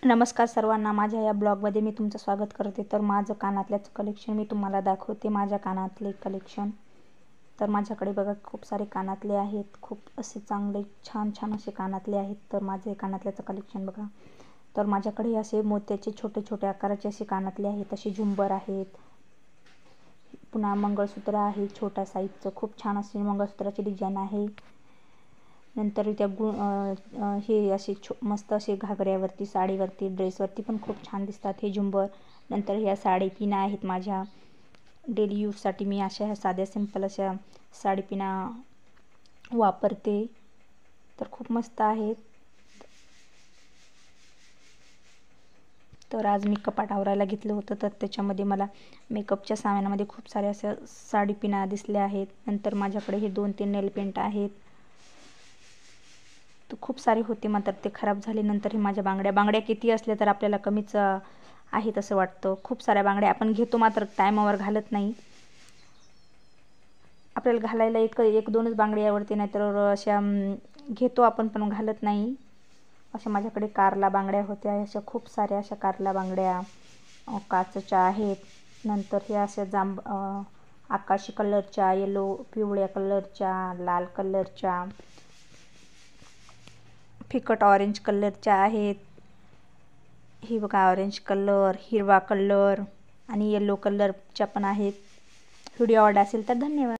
नमस्कार सर्वांना, माझ्या या ब्लॉगमध्ये मी तुमचं स्वागत करते। तर माझं कानातल्याचं कलेक्शन मी तुम्हाला दाखवते, माझ्या कानातले कलेक्शन। तर माझ्याकडे बघा खूप सारे कानातले आहेत, खूप असे चांगले छान छान असे कानातले आहेत। तर माझे कानातल्याचं कलेक्शन बघा। तर माझ्याकडे असे मोत्याचे छोटे छोटे आकाराचे असे कानातले आहेत, असे झुंबर आहेत, पुन्हा मंगळसूत्र आहे छोट्या साईजचं, खूप छान असे मंगळसूत्राची डिझाईन आहे। नंतर त्या हे असे मस्त असे घागऱ्यावरती, साडीवरती, ड्रेसवरती पण खूप छान दिसतात हे झुंबर। नंतर ह्या साडीपिना आहेत माझ्या डेली यूजसाठी, मी अशा ह्या साध्या सिंपल अशा साडीपिना वापरते, तर खूप मस्त आहेत। तर आज मी कपाट आवरायला घेतलं होतं, तर त्याच्यामध्ये मला मेकअपच्या सामानामध्ये खूप साऱ्या अशा साडीपिना दिसल्या आहेत। नंतर माझ्याकडे हे 2-3 नेल पेंट आहेत, तर खूप सारे होते मात्र ते खराब झाले। नंतर हे माझ्या बांगड्या किती असल्या तर आपल्याला कमीच आहेत असं वाटतं। खूप साऱ्या बांगड्या आपण घेतो मात्र टायमावर घालत नाही, आपल्याला घालायला एक दोनच बांगडी आवडते, नाहीतर अशा घेतो आपण पण घालत नाही। अशा माझ्याकडे कारला बांगड्या होत्या, अशा खूप साऱ्या अशा कारला बांगड्या काचच्या आहेत। नंतर हे अशा आकाशी कलरच्या, येलो पिवळ्या कलरच्या, लाल कलरच्या, फिकट ऑरेंज कलरच्या आहेत। ही बघा ऑरेंज कलर, हिरवा कलर आणि येलो कलरच्या पण आहेत। व्हिडिओ आवडला असेल तर धन्यवाद।